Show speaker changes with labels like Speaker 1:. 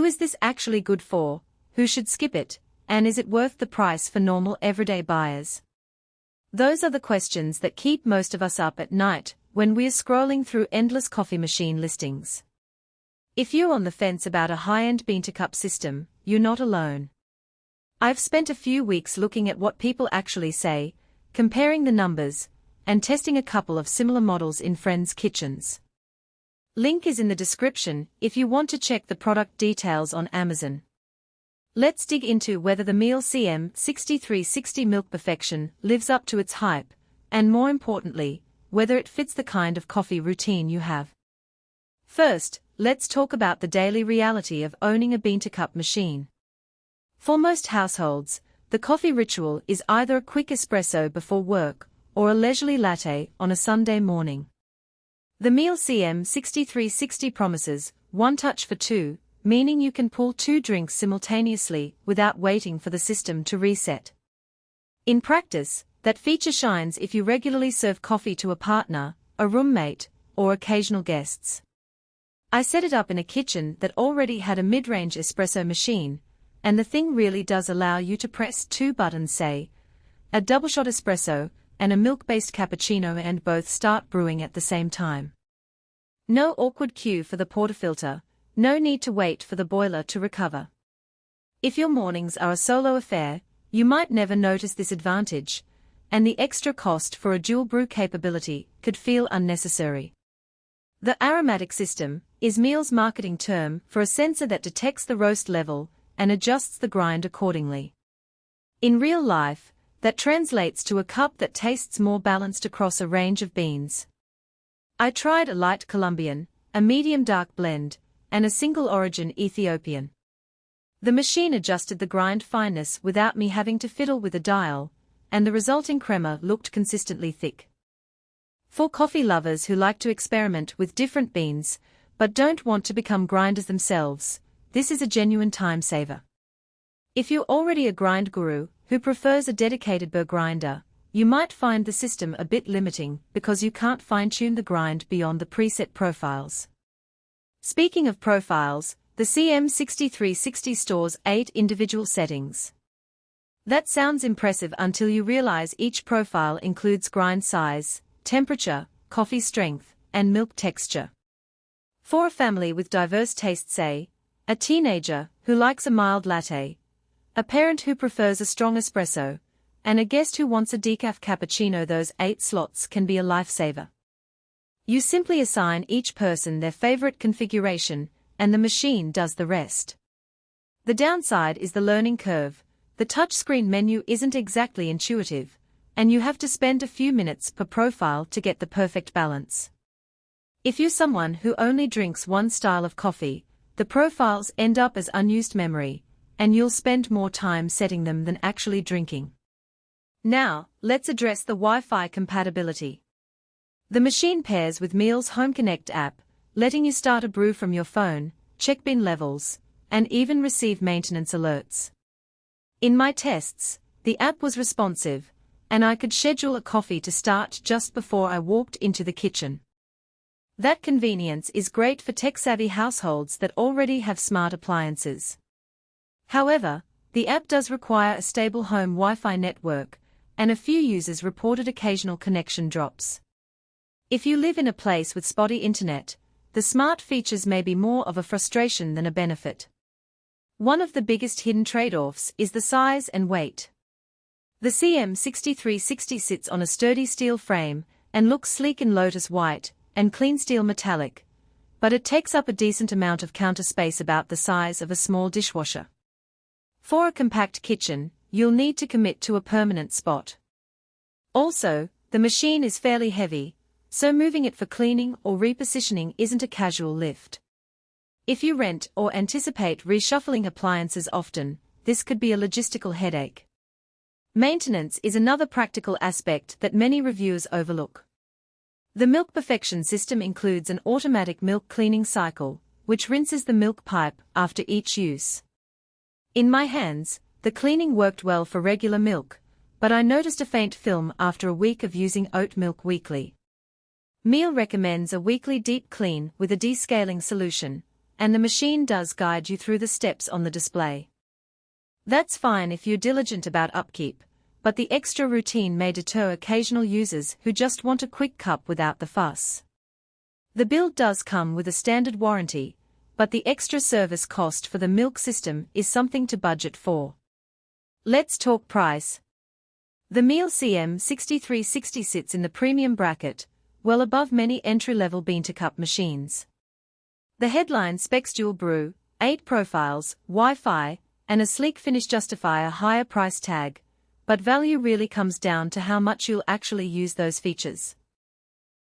Speaker 1: Who is this actually good for? Who should skip it? And is it worth the price for normal everyday buyers? Those are the questions that keep most of us up at night when we're scrolling through endless coffee machine listings. If you're on the fence about a high-end bean-to-cup system, you're not alone. I've spent a few weeks looking at what people actually say, comparing the numbers, and testing a couple of similar models in friends' kitchens. Link is in the description if you want to check the product details on Amazon. Let's dig into whether the Miele CM6360 MilkPerfection lives up to its hype, and more importantly, whether it fits the kind of coffee routine you have. First, let's talk about the daily reality of owning a bean-to-cup machine. For most households, the coffee ritual is either a quick espresso before work or a leisurely latte on a Sunday morning. The Miele CM6360 promises OneTouch for two, meaning you can pull 2 drinks simultaneously without waiting for the system to reset. In practice, that feature shines if you regularly serve coffee to a partner, a roommate, or occasional guests. I set it up in a kitchen that already had a mid-range espresso machine, and the thing really does allow you to press 2 buttons, say, a DoubleShot espresso and a milk-based cappuccino, and both start brewing at the same time. No awkward queue for the portafilter. No need to wait for the boiler to recover. If your mornings are a solo affair, you might never notice this advantage, and the extra cost for a dual brew capability could feel unnecessary. The AromaticSystem is Miele's marketing term for a sensor that detects the roast level and adjusts the grind accordingly. In real life, that translates to a cup that tastes more balanced across a range of beans. I tried a light Colombian, a medium dark blend, and a single-origin Ethiopian. The machine adjusted the grind fineness without me having to fiddle with a dial, and the resulting crema looked consistently thick. For coffee lovers who like to experiment with different beans, but don't want to become grinders themselves, this is a genuine time saver. If you're already a grind guru who prefers a dedicated burr grinder, you might find the system a bit limiting because you can't fine-tune the grind beyond the preset profiles. Speaking of profiles, the CM6360 stores 8 individual settings. That sounds impressive until you realize each profile includes grind size, temperature, coffee strength, and milk texture. For a family with diverse tastes, say, a teenager who likes a mild latte, a parent who prefers a strong espresso, and a guest who wants a decaf cappuccino, those 8 slots can be a lifesaver. You simply assign each person their favorite configuration, and the machine does the rest. The downside is the learning curve. The touchscreen menu isn't exactly intuitive, and you have to spend a few minutes per profile to get the perfect balance. If you're someone who only drinks one style of coffee, the profiles end up as unused memory, and you'll spend more time setting them than actually drinking. Now, let's address the Wi-Fi compatibility. The machine pairs with Miele's Home Connect app, letting you start a brew from your phone, check bean levels, and even receive maintenance alerts. In my tests, the app was responsive, and I could schedule a coffee to start just before I walked into the kitchen. That convenience is great for tech-savvy households that already have smart appliances. However, the app does require a stable home Wi-Fi network, and a few users reported occasional connection drops. If you live in a place with spotty internet, the smart features may be more of a frustration than a benefit. One of the biggest hidden trade-offs is the size and weight. The CM6360 sits on a sturdy steel frame and looks sleek in Lotus white and CleanSteel metallic, but it takes up a decent amount of counter space, about the size of a small dishwasher. For a compact kitchen, you'll need to commit to a permanent spot. Also, the machine is fairly heavy, so moving it for cleaning or repositioning isn't a casual lift. If you rent or anticipate reshuffling appliances often, this could be a logistical headache. Maintenance is another practical aspect that many reviewers overlook. The MilkPerfection system includes an automatic milk cleaning cycle, which rinses the milk pipe after each use. In my hands, the cleaning worked well for regular milk, but I noticed a faint film after a week of using oat milk weekly. Miele recommends a weekly deep clean with a descaling solution, and the machine does guide you through the steps on the display. That's fine if you're diligent about upkeep, but the extra routine may deter occasional users who just want a quick cup without the fuss. The build does come with a standard warranty, but the extra service cost for the Milk system is something to budget for. Let's talk price. The Miele CM6360 sits in the premium bracket, well above many entry-level bean-to-cup machines. The headline specs dual brew, 8 profiles, Wi-Fi, and a sleek finish justify a higher price tag, but value really comes down to how much you'll actually use those features.